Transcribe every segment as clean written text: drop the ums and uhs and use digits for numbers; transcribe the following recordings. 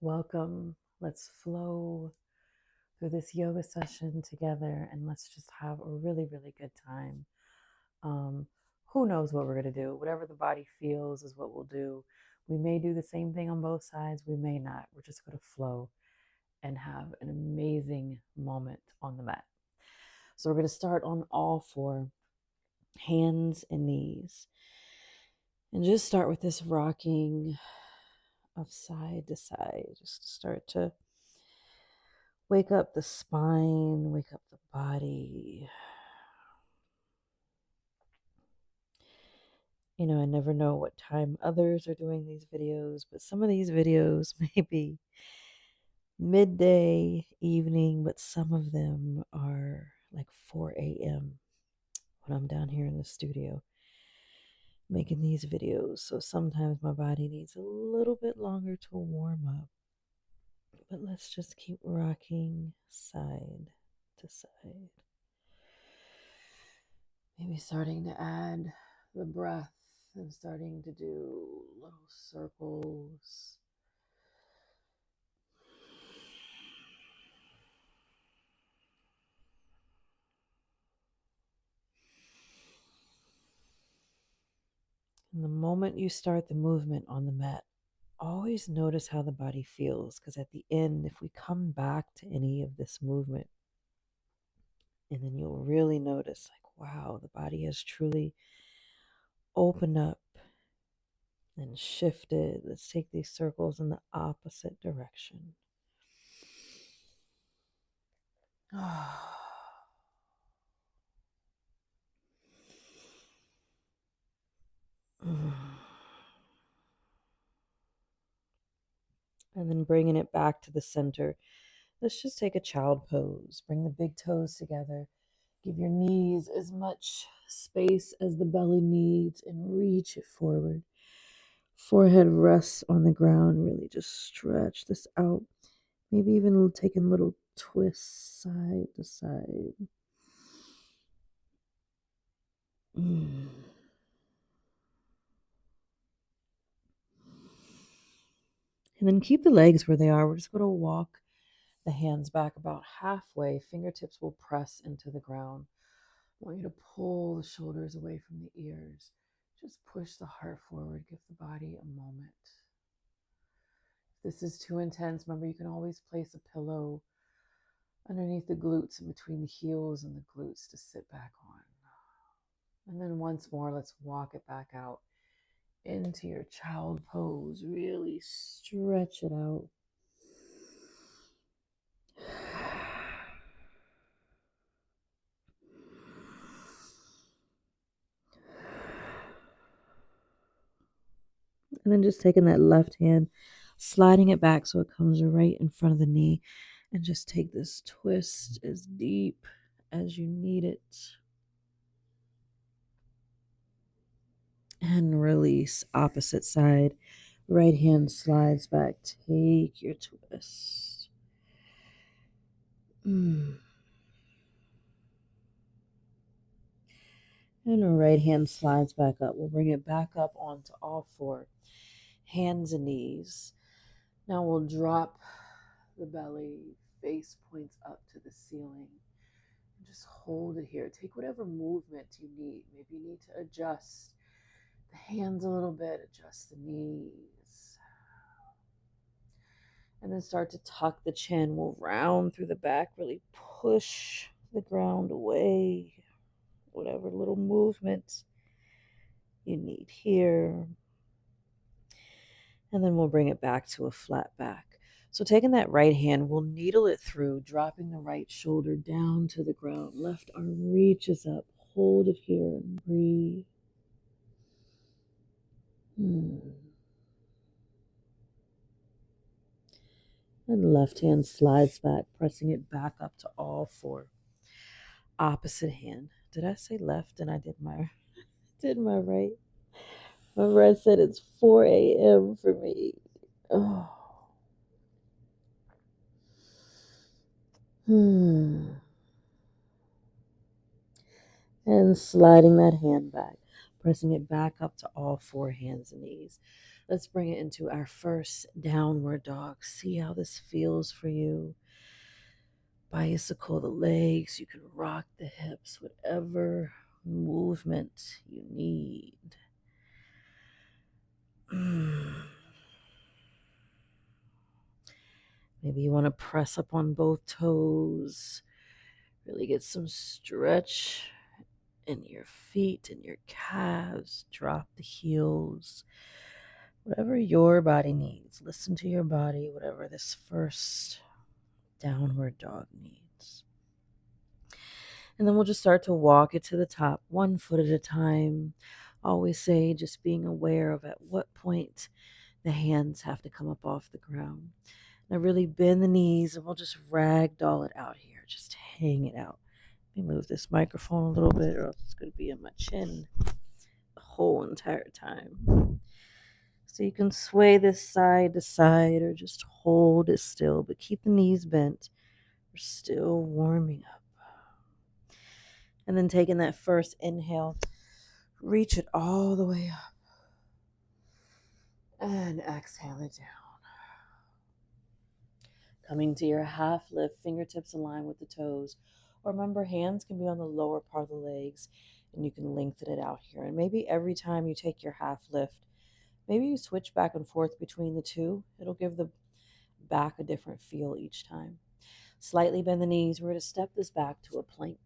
Welcome. Let's flow through this yoga session together and let's just have a really, really good time. Um, who knows what we're going to do? Whatever the body feels is what we'll do. We may do the same thing on both sides, we may not. We're just going to flow and have an amazing moment on the mat. So, we're going to start on all four, hands and knees. And just start with this rocking of side to side, just to start to wake up the spine, wake up the body. I never know what time others are doing these videos, but some of these videos may be midday, evening, but some of them are like 4 a.m. when I'm down here in the studio making these videos. So sometimes my body needs a little bit longer to warm up. But let's just keep rocking side to side. Maybe starting to add the breath and starting to do little circles. And the moment you start the movement on the mat, always notice how the body feels, because at the end, if we come back to any of this movement, and then you'll really notice, like, wow, the body has truly opened up and shifted. Let's take these circles in the opposite direction. And then bringing it back to the center. Let's just take a child pose. Bring the big toes together. Give your knees as much space as the belly needs and reach it forward. Forehead rests on the ground. Really just stretch this out. Maybe even taking little twists side to side. And then keep the legs where they are. We're just going to walk the hands back about halfway. Fingertips will press into the ground. I want you to pull the shoulders away from the ears. Just push the heart forward. Give the body a moment. If this is too intense, remember you can always place a pillow underneath the glutes and between the heels and the glutes to sit back on. And then once more, let's walk it back out into your child pose. Really stretch it out. And then just taking that left hand, sliding it back so it comes right in front of the knee. And just take this twist as deep as you need it. And release, opposite side. Right hand slides back. Take your twist. And the right hand slides back up. We'll bring it back up onto all four. Hands and knees. Now we'll drop the belly, face points up to the ceiling. And just hold it here. Take whatever movement you need. Maybe you need to adjust the hands a little bit, adjust the knees. And then start to tuck the chin. We'll round through the back, really push the ground away. Whatever little movements you need here. And then we'll bring it back to a flat back. So taking that right hand, we'll needle it through, dropping the right shoulder down to the ground. Left arm reaches up. Hold it here and breathe. And left hand slides back, pressing it back up to all four. Opposite hand. Did I say left and I did my right? Remember I said it's 4 a.m. for me. Oh. And sliding that hand back. pressing it back up to all four hands and knees. Let's bring it into our first downward dog. See how this feels for you. Bicycle the legs. You can rock the hips, whatever movement you need. Maybe you want to press up on both toes. Really get some stretch in your feet and your calves. Drop the heels. Whatever your body needs. Listen to your body, whatever this first downward dog needs. And then we'll just start to walk it to the top, 1 foot at a time. Always say just being aware of at what point the hands have to come up off the ground. Now really bend the knees and we'll just ragdoll it out here. Just hang it out. Let me move this microphone a little bit or else it's going to be in my chin the whole entire time. So you can sway this side to side or just hold it still, but keep the knees bent. We're still warming up. And then taking that first inhale, reach it all the way up. And exhale it down. Coming to your half lift, fingertips align with the toes. Or remember, hands can be on the lower part of the legs and you can lengthen it out here. And maybe every time you take your half lift, maybe you switch back and forth between the two. It'll give the back a different feel each time. Slightly bend the knees. We're going to step this back to a plank.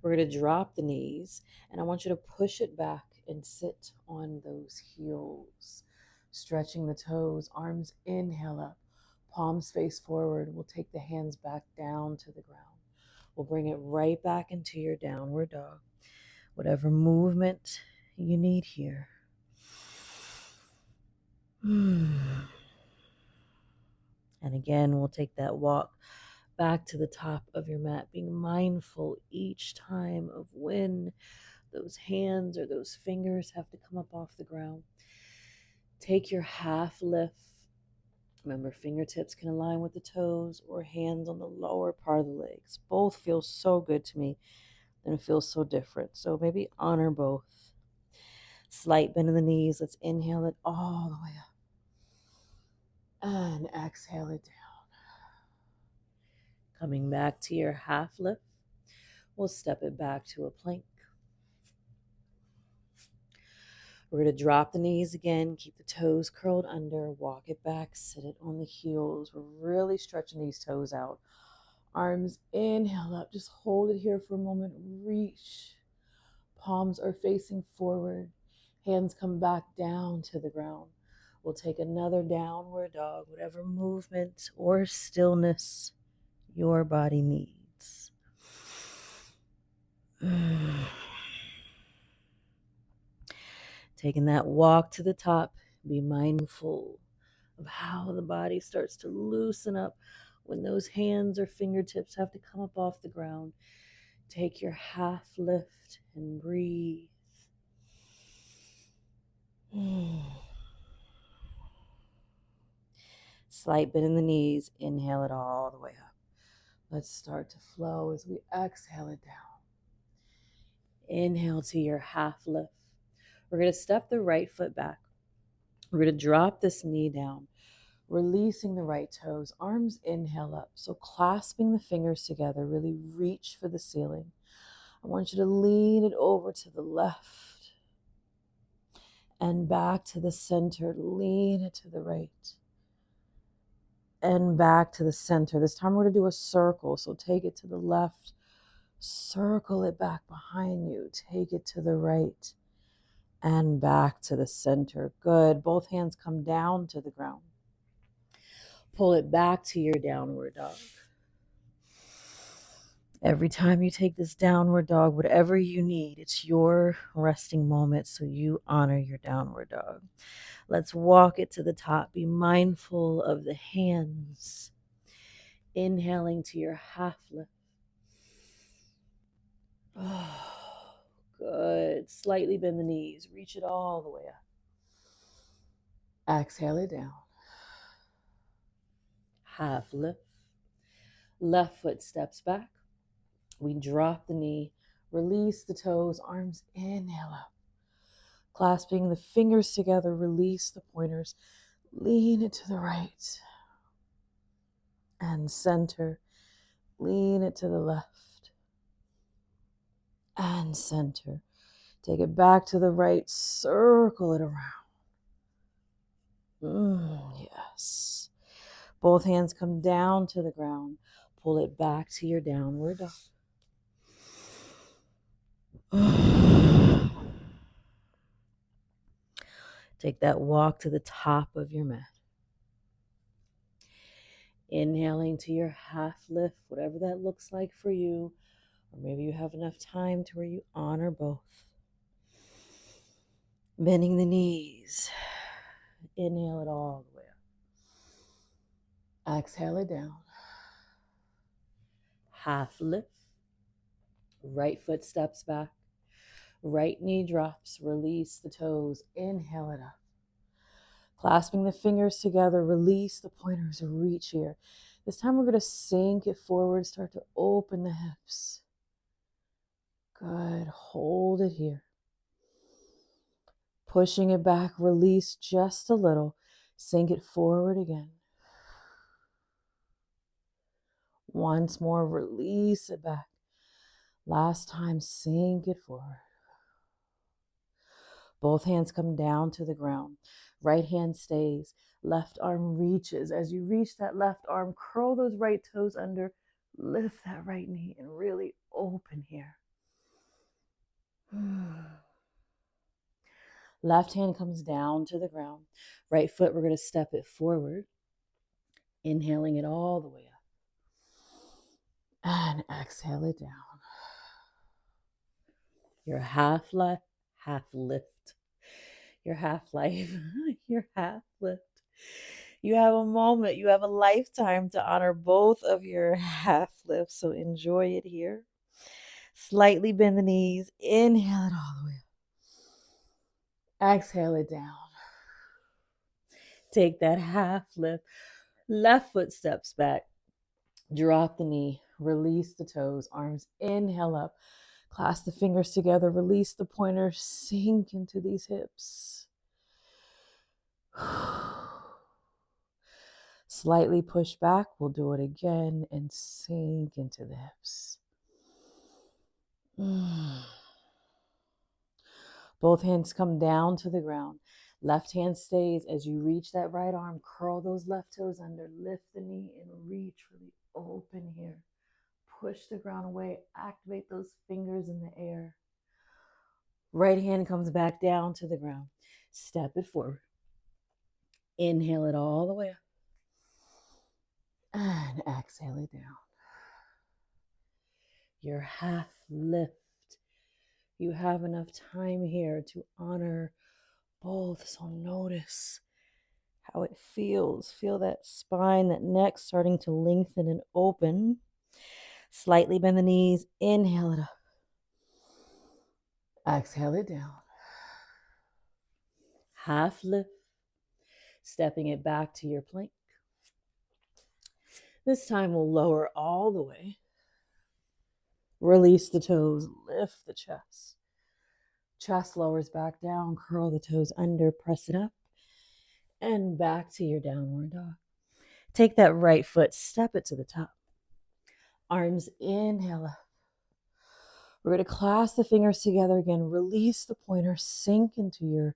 We're going to drop the knees, and I want you to push it back and sit on those heels. Stretching the toes, arms inhale up, palms face forward. We'll take the hands back down to the ground. We'll bring it right back into your downward dog. Whatever movement you need here. And again, we'll take that walk back to the top of your mat, being mindful each time of when those hands or those fingers have to come up off the ground. Take your half lift. Remember, fingertips can align with the toes or hands on the lower part of the legs. Both feel so good to me and it feels so different. So maybe honor both. Slight bend in the knees. Let's inhale it all the way up. And exhale it down. Coming back to your half lift. We'll step it back to a plank. We're going to drop the knees again, keep the toes curled under, walk it back, sit it on the heels. We're really stretching these toes out. Arms inhale up, just hold it here for a moment, reach. Palms are facing forward, hands come back down to the ground. We'll take another downward dog, whatever movement or stillness your body needs. Taking that walk to the top, be mindful of how the body starts to loosen up when those hands or fingertips have to come up off the ground. Take your half lift and breathe. Slight bend in the knees. Inhale it all the way up. Let's start to flow as we exhale it down. Inhale to your half lift. We're going to step the right foot back. We're going to drop this knee down, releasing the right toes, arms inhale up. So clasping the fingers together, really reach for the ceiling. I want you to lean it over to the left and back to the center. Lean it to the right and back to the center. This time we're going to do a circle. So take it to the left, circle it back behind you, take it to the right and back to the center. Good. Both hands come down to the ground. Pull it back to your downward dog. Every time you take this downward dog, whatever you need, it's your resting moment, so you honor your downward dog. Let's walk it to the top. Be mindful of the hands. Inhaling to your half lift. Oh, good. Slightly bend the knees. Reach it all the way up. Exhale it down. Half lift. Left foot steps back. We drop the knee, Release the toes, arms inhale up. Clasping the fingers together, release the pointers. Lean it to the right. And center. Lean it to the left. And center. Take it back to the right. Circle it around. Yes. Both hands come down to the ground. Pull it back to your downward dog. Take that walk to the top of your mat. Inhaling to your half lift, whatever that looks like for you. Or maybe you have enough time to where you honor both. Bending the knees. Inhale it all the way up. Exhale it down. Half lift. Right foot steps back. Right knee drops. Release the toes. Inhale it up. Clasping the fingers together. Release the pointers. Reach here. This time we're going to sink it forward. Start to open the hips. Good. Hold it here. Pushing it back. Release just a little. Sink it forward again. Once more. Release it back. Last time. Sink it forward. Both hands come down to the ground. Right hand stays. Left arm reaches. As you reach that left arm, curl those right toes under. Lift that right knee and really open here. Left hand comes down to the ground. Right foot, we're going to step it forward. Inhaling it all the way up. And exhale it down. Your half lift, half lift. Your half life, your half lift. You have a moment, you have a lifetime to honor both of your half lifts, so enjoy it here. Slightly bend the knees, inhale it all the way up. Exhale it down. Take that half lift, left foot steps back, drop the knee, release the toes, arms inhale up, clasp the fingers together, release the pointers, sink into these hips. Slightly push back. We'll do it again and sink into the hips. Both hands come down to the ground. Left hand stays. As you reach that right arm, curl those left toes under. Lift the knee and reach. Really open here. Push the ground away. Activate those fingers in the air. Right hand comes back down to the ground. Step it forward. Inhale it all the way up. And exhale it down. Your half lift. You have enough time here to honor both. So notice how it feels. Feel that spine, that neck starting to lengthen and open. Slightly bend the knees. Inhale it up. Exhale it down. Half lift. Stepping it back to your plank. This time we'll lower all the way. Release the toes. Lift the chest. Chest lowers back down. Curl the toes under. Press it up. And back to your downward dog. Take that right foot. Step it to the top. Arms inhale up. We're going to clasp the fingers together again. Release the pointer. Sink into your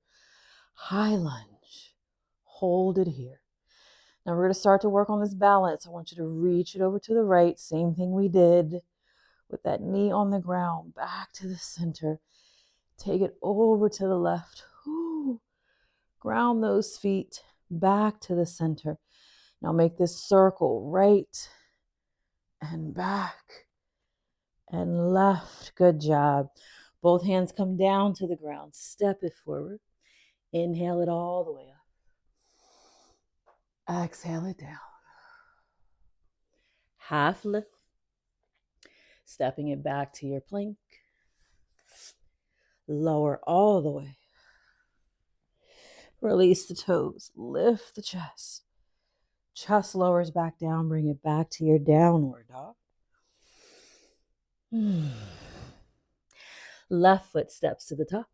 high lunge. Hold it here. Now we're going to start to work on this balance. I want you to reach it over to the right. Same thing we did with that knee on the ground. Back to the center. Take it over to the left. Whew. Ground those feet back to the center. Now make this circle right and back and left. Good job. Both hands come down to the ground. Step it forward. Inhale it all the way up. Exhale it down. Half lift. Stepping it back to your plank. Lower all the way. Release the toes. Lift the chest. Chest lowers back down. Bring it back to your downward dog. Left foot steps to the top.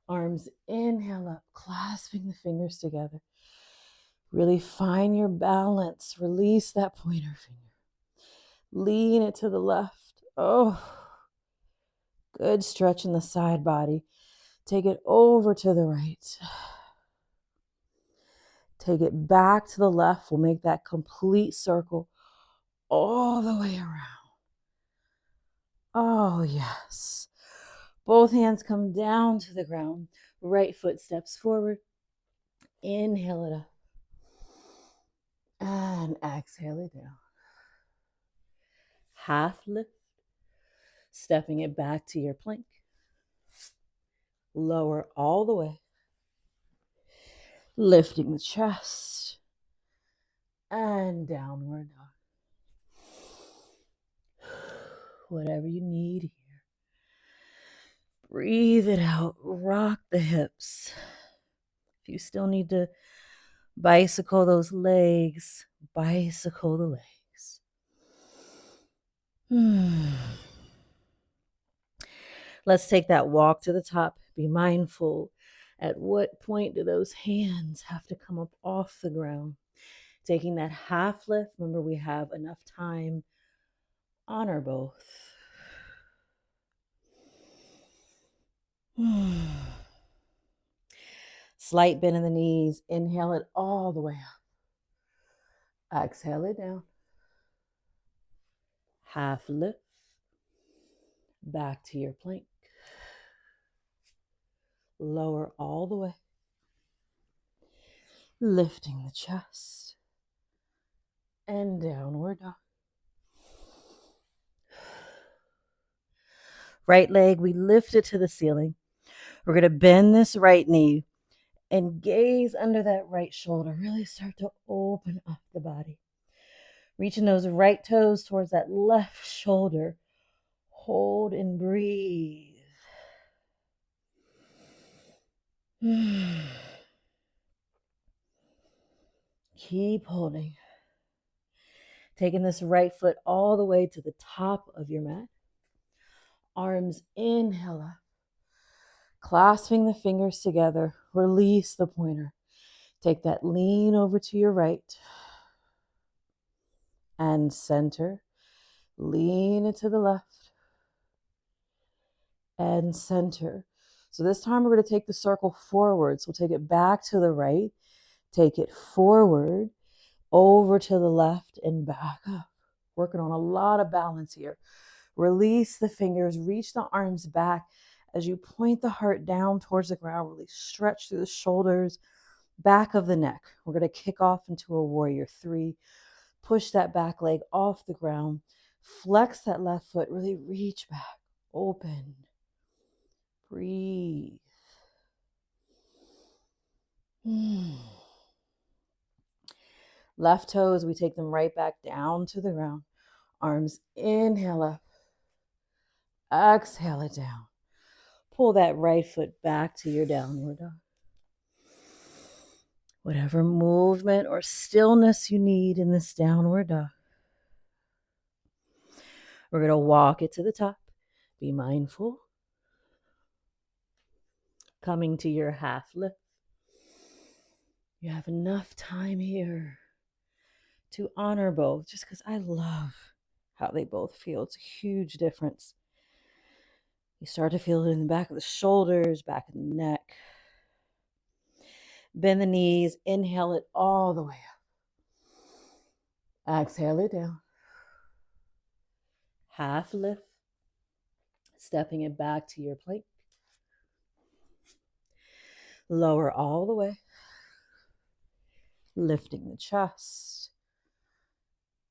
Arms inhale up, clasping the fingers together. Really find your balance. Release that pointer finger. Lean it to the left. Oh, good stretch in the side body. Take it over to the right. Take it back to the left. We'll make that complete circle all the way around. Oh, yes. Both hands come down to the ground. Right foot steps forward. Inhale it up. And exhale it down. Half lift. Stepping it back to your plank. Lower all the way. Lifting the chest. And downward dog. Whatever you need here. Breathe it out. Rock the hips. If you still need to bicycle those legs, bicycle the legs. Let's take that walk to the top. Be mindful. At what point do those hands have to come up off the ground? Taking that half lift. Remember, we have enough time. Honor both. Slight bend in the knees. Inhale it all the way up. Exhale it down. Half lift. Back to your plank. Lower all the way. Lifting the chest. And downward dog. Right leg, we lift it to the ceiling. We're going to bend this right knee and gaze under that right shoulder. Really start to open up the body. Reaching those right toes towards that left shoulder. Hold and breathe. Keep holding. Taking this right foot all the way to the top of your mat. Arms inhale up. Clasping the fingers together. Release the pointer. Take that lean over to your right. And center. Lean it to the left. And center. So this time we're going to take the circle forward. So we'll take it back to the right. Take it forward. Over to the left and back up. Working on a lot of balance here. Release the fingers. Reach the arms back as you point the heart down towards the ground. Really stretch through the shoulders, back of the neck. We're going to kick off into a warrior 3. Push that back leg off the ground. Flex that left foot. Really reach back. Open. Breathe. Left toes, we take them right back down to the ground. Arms inhale up. Exhale it down. Pull that right foot back to your downward dog. Whatever movement or stillness you need in this downward dog. We're going to walk it to the top. Be mindful. Coming to your half lift. You have enough time here to honor both, just because I love how they both feel. It's a huge difference. You start to feel it in the back of the shoulders, back of the neck. Bend the knees, inhale it all the way up. Exhale it down. Half lift, stepping it back to your plank. Lower all the way. Lifting the chest.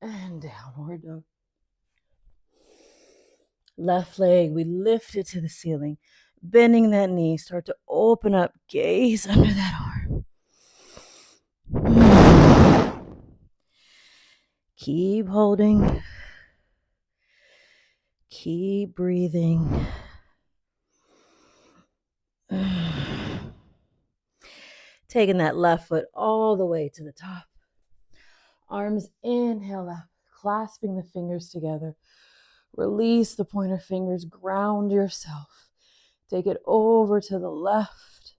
And downward dog. Left leg, we lift it to the ceiling. Bending that knee, start to open up, gaze under that arm. Keep holding. Keep breathing. Taking that left foot all the way to the top. Arms inhale up, clasping the fingers together. Release the pointer fingers, ground yourself. Take it over to the left,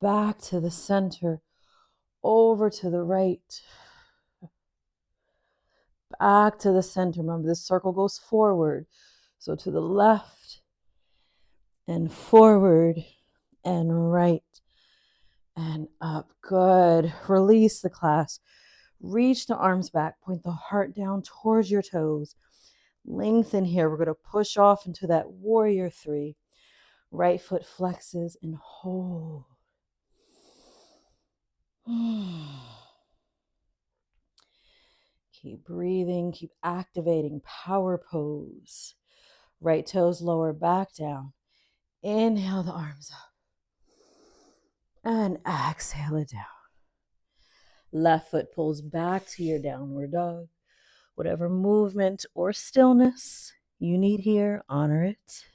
back to the center, over to the right, back to the center. Remember, this circle goes forward. So to the left and forward and right and up. Good. Release the clasp. Reach the arms back. Point the heart down towards your toes. Lengthen here. We're going to push off into that warrior three. Right foot flexes and hold. Keep breathing. Keep activating. Power pose. Right toes lower back down. Inhale the arms up. And exhale it down. Left foot pulls back to your downward dog. Whatever movement or stillness you need here, honor it.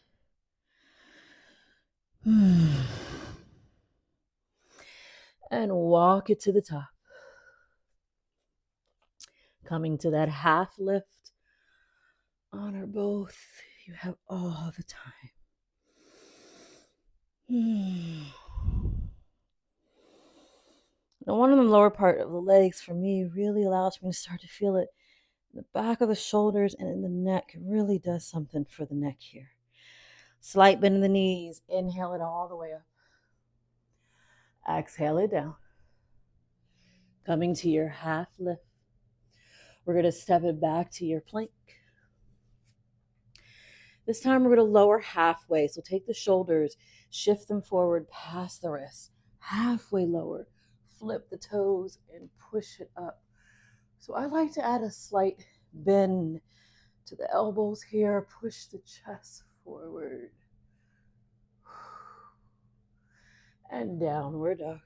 And walk it to the top. Coming to that half lift. Honor both. You have all the time. Now, one of the lower part of the legs for me really allows me to start to feel it in the back of the shoulders and in the neck. It really does something for the neck here. Slight bend in the knees. Inhale it all the way up. Exhale it down. Coming to your half lift. We're going to step it back to your plank. This time we're going to lower halfway. So take the shoulders, shift them forward past the wrists. Halfway lower. Flip the toes and push it up. So I like to add a slight bend to the elbows here. Push the chest forward. And downward dog.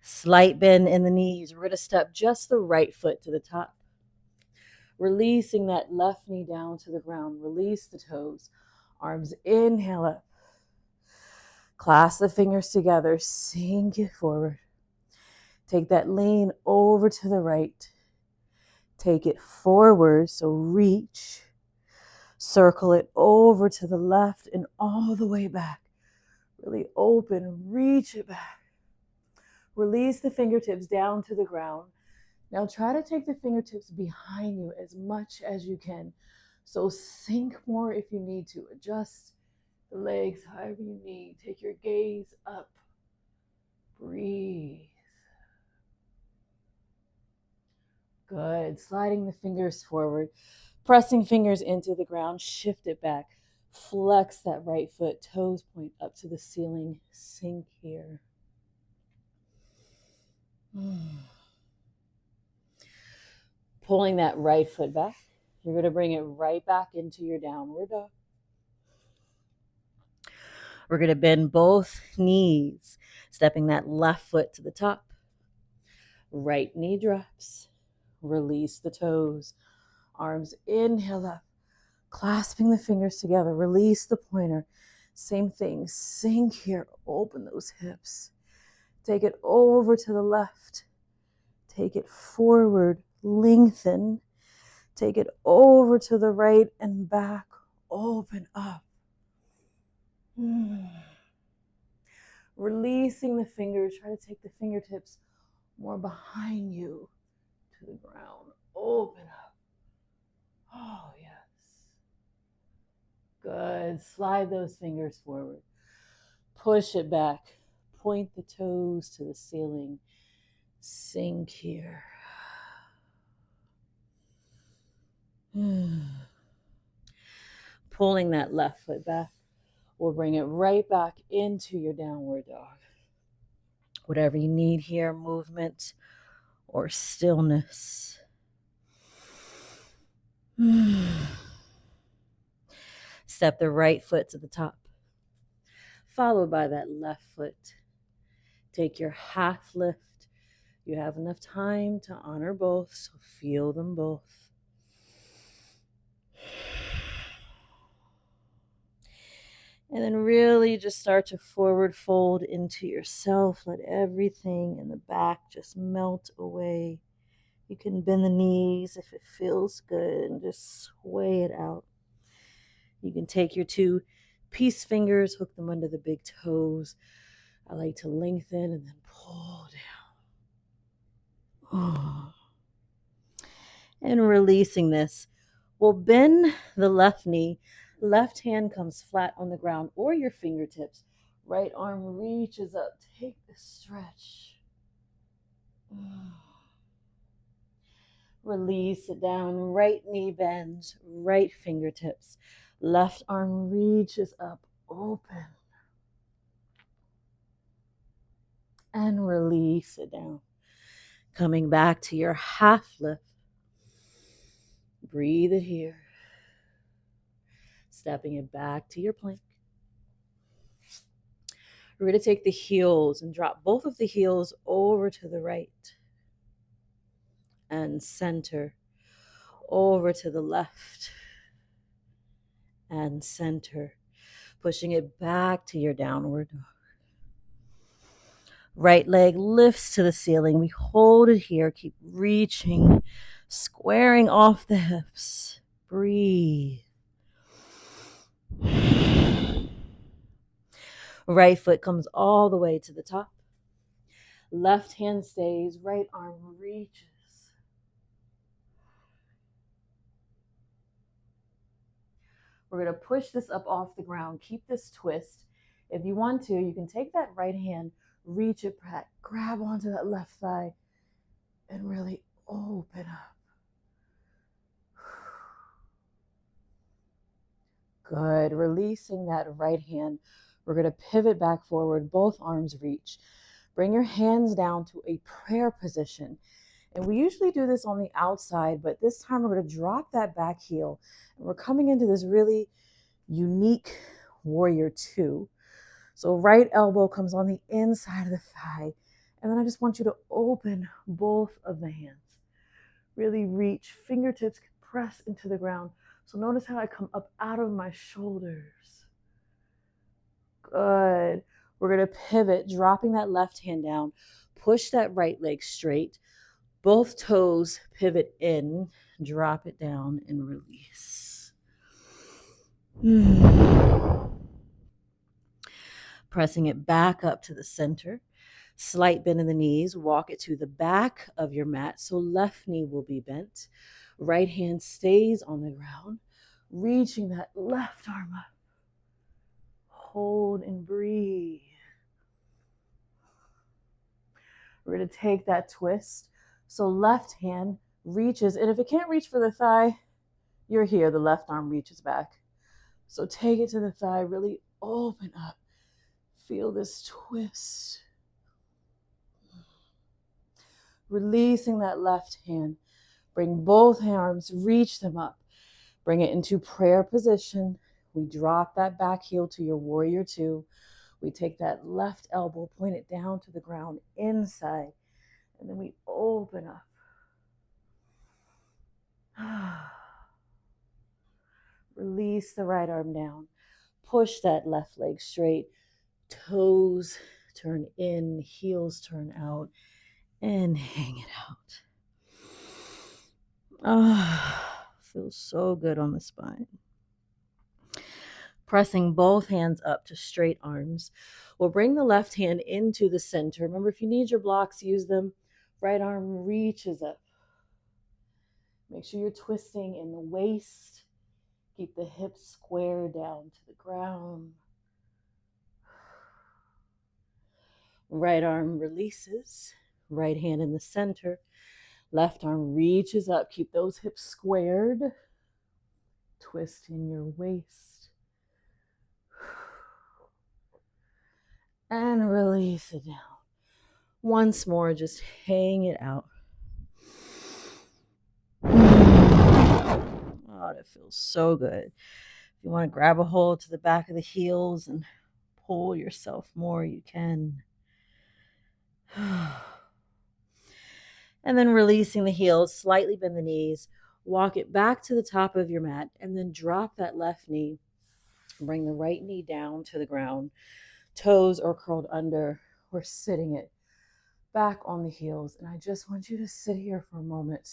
Slight bend in the knees. We're going to step just the right foot to the top. Releasing that left knee down to the ground. Release the toes. Arms inhale up. Clasp the fingers together. Sink it forward. Take that lean over to the right. Take it forward. So reach. Circle it over to the left and all the way back. Really open. Reach it back. Release the fingertips down to the ground. Now try to take the fingertips behind you as much as you can. So sink more if you need to. Adjust the legs however you need. Take your gaze up. Breathe. Good. Sliding the fingers forward. Pressing fingers into the ground. Shift it back. Flex that right foot. Toes point up to the ceiling. Sink here. Pulling that right foot back. You're going to bring it right back into your downward dog. We're going to bend both knees, stepping that left foot to the top. Right knee drops. Release the toes. Arms inhale up. Clasping the fingers together. Release the pointer. Same thing. Sink here. Open those hips. Take it over to the left. Take it forward. Lengthen. Take it over to the right and back. Open up. Releasing the fingers. Try to take the fingertips more behind you to the ground. Open up. Oh, yes. Good. Slide those fingers forward. Push it back. Point the toes to the ceiling. Sink here. Pulling that left foot back. We'll bring it right back into your downward dog. Whatever you need here, movement or stillness. Step the right foot to the top, followed by that left foot. Take your half lift. You have enough time to honor both, so feel them both. And then really really just start to forward fold into yourself. Let everything in the back just melt away. You can bend the knees if it feels good and just sway it out. You can take your two peace fingers, hook them under the big toes. I like to lengthen and then pull down. And releasing this, we'll bend the left knee. Left hand comes flat on the ground or your fingertips. Right arm reaches up. Take the stretch. Release it down. Right knee bends. Right fingertips. Left arm reaches up. Open. And release it down. Coming back to your half lift. Breathe it here. Stepping it back to your plank. We're going to take the heels and drop both of the heels over to the right and center, over to the left and center, pushing it back to your downward dog. Right leg lifts to the ceiling. We hold it here. Keep reaching, squaring off the hips. Breathe. Right foot comes all the way to the top. Left hand stays, right arm reaches. We're going to push this up off the ground. Keep this twist. If you want to, you can take that right hand, reach it back, grab onto that left thigh, and really open up. Good. Releasing that right hand. We're going to pivot back forward. Both arms reach. Bring your hands down to a prayer position. And we usually do this on the outside, but this time we're going to drop that back heel. And we're coming into this really unique warrior two. So right elbow comes on the inside of the thigh. And then I just want you to open both of the hands. Really reach. Fingertips can press into the ground. So notice how I come up out of my shoulders. Good. We're going to pivot, dropping that left hand down. Push that right leg straight. Both toes pivot in. Drop it down and release. Pressing it back up to the center. Slight bend in the knees. Walk it to the back of your mat. So left knee will be bent. Right hand stays on the ground. Reaching that left arm up. Hold and breathe. We're going to take that twist. So left hand reaches. And if it can't reach for the thigh, you're here. The left arm reaches back. So take it to the thigh. Really open up. Feel this twist. Releasing that left hand. Bring both arms, reach them up. Bring it into prayer position. We drop that back heel to your warrior two. We take that left elbow, point it down to the ground inside, and then we open up. Release the right arm down. Push that left leg straight. Toes turn in, heels turn out, and hang it out. Feels so good on the spine. Pressing both hands up to straight arms. We'll bring the left hand into the center. Remember, if you need your blocks, use them. Right arm reaches up. Make sure you're twisting in the waist. Keep the hips square down to the ground. Right arm releases. Right hand in the center. Left arm reaches up. Keep those hips squared. Twist in your waist. And release it down. Once more, just hang it out. Oh, that feels so good. If you want to grab a hold to the back of the heels and pull yourself more, you can. And then releasing the heels, slightly bend the knees, walk it back to the top of your mat, and then drop that left knee. Bring the right knee down to the ground. Toes are curled under. We're sitting it back on the heels. And I just want you to sit here for a moment.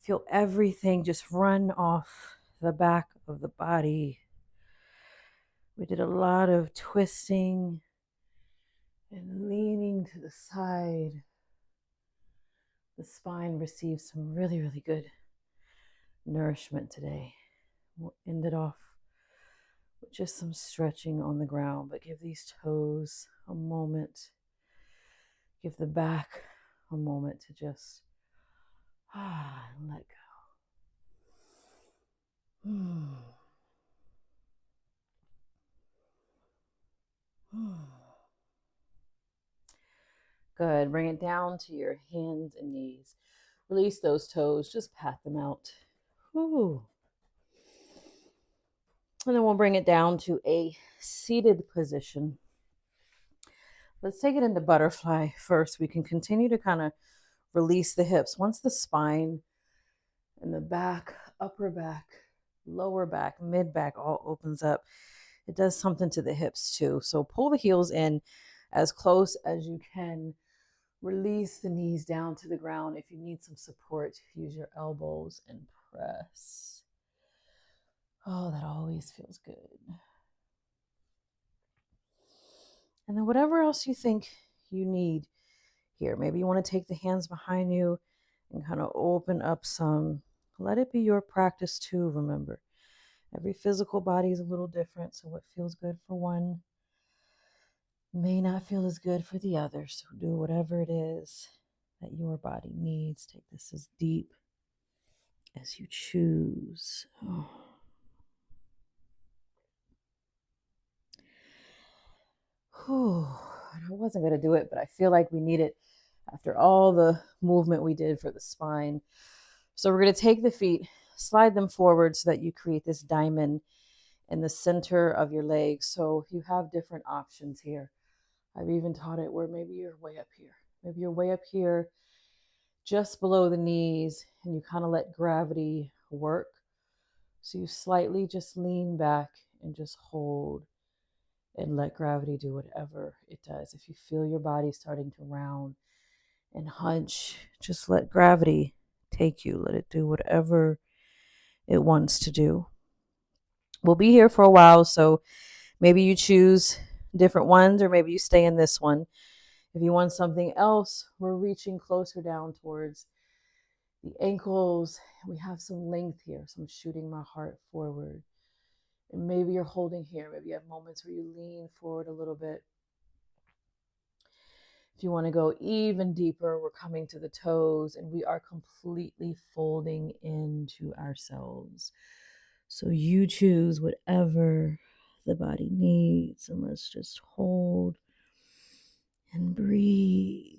Feel everything just run off the back of the body. We did a lot of twisting and leaning to the side. The spine received some really, really good nourishment today. We'll end it off with just some stretching on the ground, but give these toes a moment. Give the back a moment to just let go. Good. Bring it down to your hands and knees. Release those toes. Just pat them out. Whew. And then we'll bring it down to a seated position. Let's take it into butterfly first. We can continue to kind of release the hips. Once the spine and the back, upper back, lower back, mid back all opens up, it does something to the hips too. So pull the heels in as close as you can. Release the knees down to the ground. If you need some support, use your elbows and press. Oh, that always feels good. And then whatever else you think you need here, maybe you want to take the hands behind you and kind of open up some. Let it be your practice too, remember. Every physical body is a little different, so what feels good for one may not feel as good for the other. So do whatever it is that your body needs. Take this as deep as you choose. Oh. Whew. I wasn't going to do it, but I feel like we need it after all the movement we did for the spine. So we're going to take the feet, slide them forward so that you create this diamond in the center of your legs. So you have different options here. I've even taught it where maybe you're way up here. Maybe you're way up here, just below the knees, and you kind of let gravity work. So you slightly just lean back and just hold and let gravity do whatever it does. If you feel your body starting to round and hunch, just let gravity take you. Let it do whatever it wants to do. We'll be here for a while, so maybe you choose different ones or maybe you stay in this one. If you want something else, we're reaching closer down towards the ankles. We have some length here, so I'm shooting my heart forward. And maybe you're holding here. Maybe you have moments where you lean forward a little bit. If you want to go even deeper, we're coming to the toes and we are completely folding into ourselves. So you choose whatever the body needs, and let's just hold and breathe.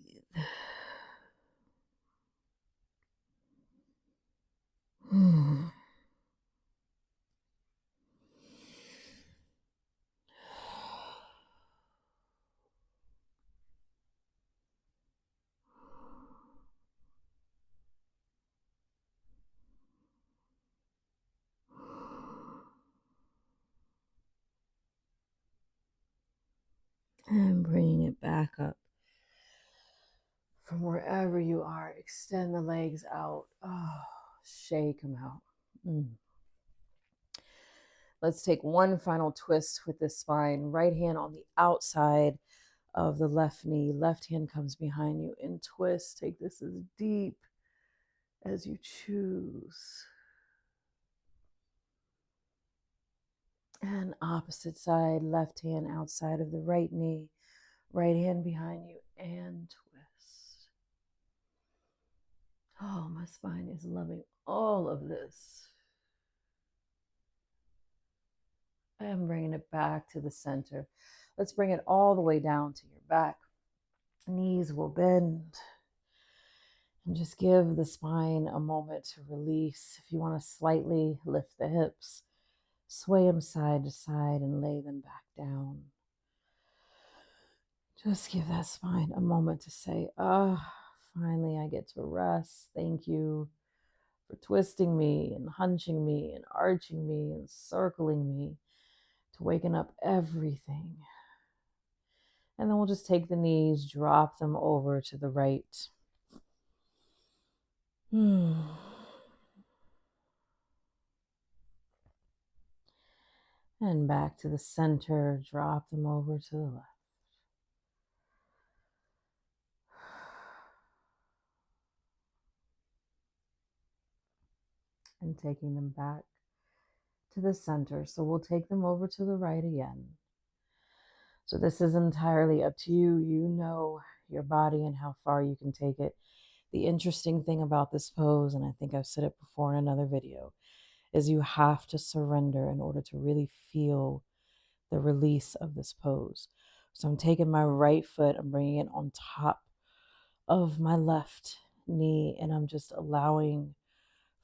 And bringing it back up from wherever you are. Extend the legs out. Oh, shake them out. Let's take one final twist with this spine. Right hand on the outside of the left knee. Left hand comes behind you and twist. Take this as deep as you choose. And opposite side, left hand outside of the right knee. Right hand behind you and twist. Oh, my spine is loving all of this. And bringing it back to the center. Let's bring it all the way down to your back. Knees will bend. And just give the spine a moment to release. If you want to slightly lift the hips, sway them side to side and lay them back down. Just give that spine a moment to say, finally I get to rest. Thank you for twisting me and hunching me and arching me and circling me. to waken up everything. And then we'll just take the knees, drop them over to the right. And back to the center, drop them over to the left. And taking them back to the center. So we'll take them over to the right again. So this is entirely up to you. You know your body and how far you can take it. The interesting thing about this pose, and I think I've said it before in another video, is you have to surrender in order to really feel the release of this pose. So I'm taking my right foot, I'm bringing it on top of my left knee, and I'm just allowing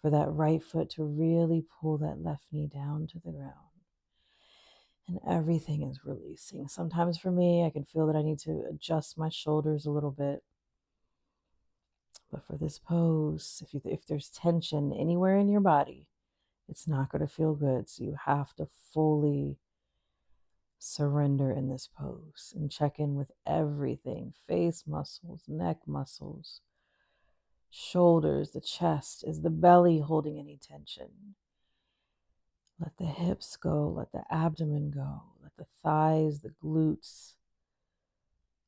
for that right foot to really pull that left knee down to the ground. And everything is releasing. Sometimes for me, I can feel that I need to adjust my shoulders a little bit. But for this pose, if there's tension anywhere in your body, it's not going to feel good. So you have to fully surrender in this pose and check in with everything: face muscles, neck muscles, shoulders, the chest. Is the belly holding any tension? Let the hips go, let the abdomen go, let the thighs, the glutes,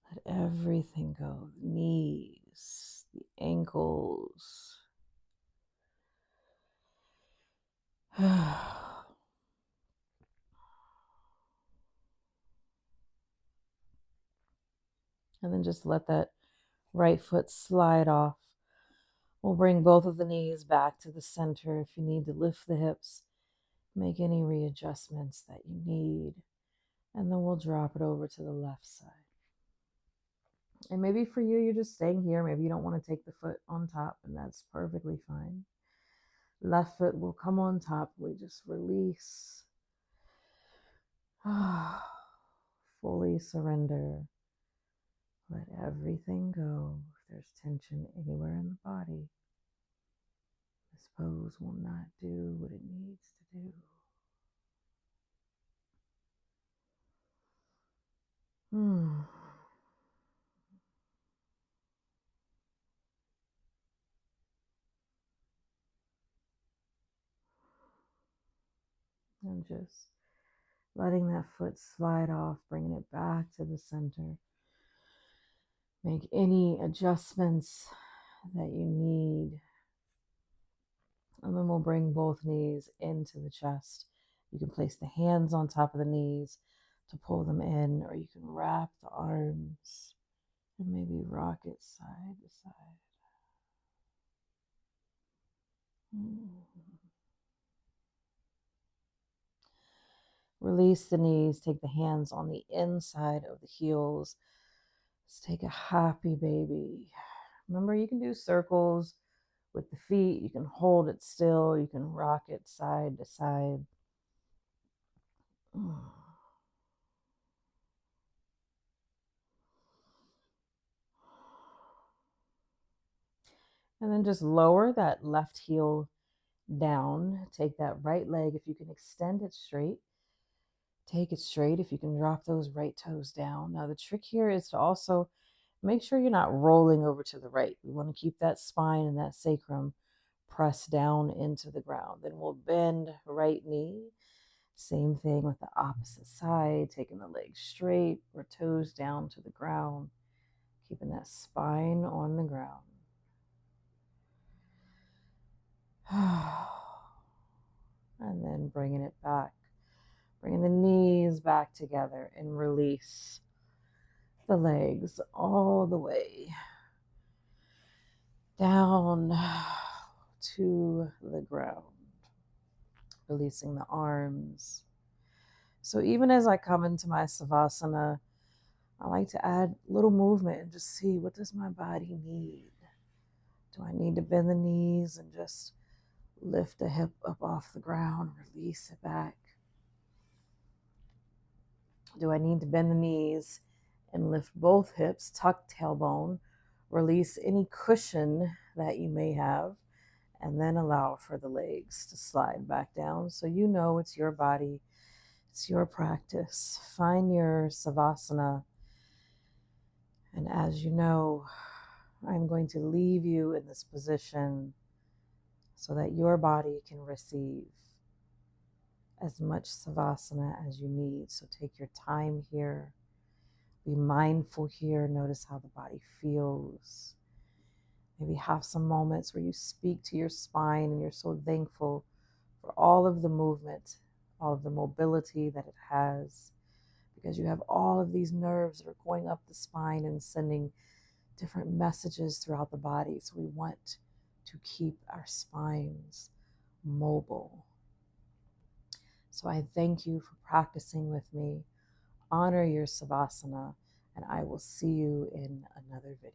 let everything go. The knees, the ankles. And then just let that right foot slide off. We'll bring both of the knees back to the center. If you need to lift the hips, make any readjustments that you need. And then we'll drop it over to the left side. And maybe for you, you're just staying here. Maybe you don't want to take the foot on top, and that's perfectly fine. Left foot will come on top. We just release. Fully surrender. Let everything go. If there's tension anywhere in the body, this pose will not do what it needs to do. And just letting that foot slide off, bringing it back to the center. Make any adjustments that you need. And then we'll bring both knees into the chest. You can place the hands on top of the knees to pull them in, or you can wrap the arms and maybe rock it side to side. Release the knees, take the hands on the inside of the heels. Let's take a happy baby. Remember, you can do circles with the feet. You can hold it still. You can rock it side to side. And then just lower that left heel down. Take that right leg. If you can extend it straight, take it straight. If you can drop those right toes down. Now the trick here is to also make sure you're not rolling over to the right. We want to keep that spine and that sacrum pressed down into the ground. Then we'll bend right knee. Same thing with the opposite side, taking the legs straight or toes down to the ground, keeping that spine on the ground. And then bringing it back, bringing the knees back together and release the legs all the way down to the ground, releasing the arms. So even as I come into my Savasana, I like to add a little movement and just see, what does my body need? Do I need to bend the knees and just lift the hip up off the ground, release it back? Do I need to bend the knees and lift both hips, tuck tailbone, release any cushion that you may have, and then allow for the legs to slide back down so you know it's your body It's your practice. Find your savasana. And as you know, I'm going to leave you in this position so that your body can receive as much savasana as you need. So take your time here. Be mindful here. Notice how the body feels. Maybe have some moments where you speak to your spine and you're so thankful for all of the movement, all of the mobility that it has, because you have all of these nerves that are going up the spine and sending different messages throughout the body. So we want to keep our spines mobile. So I thank you for practicing with me. Honor your savasana, and I will see you in another video.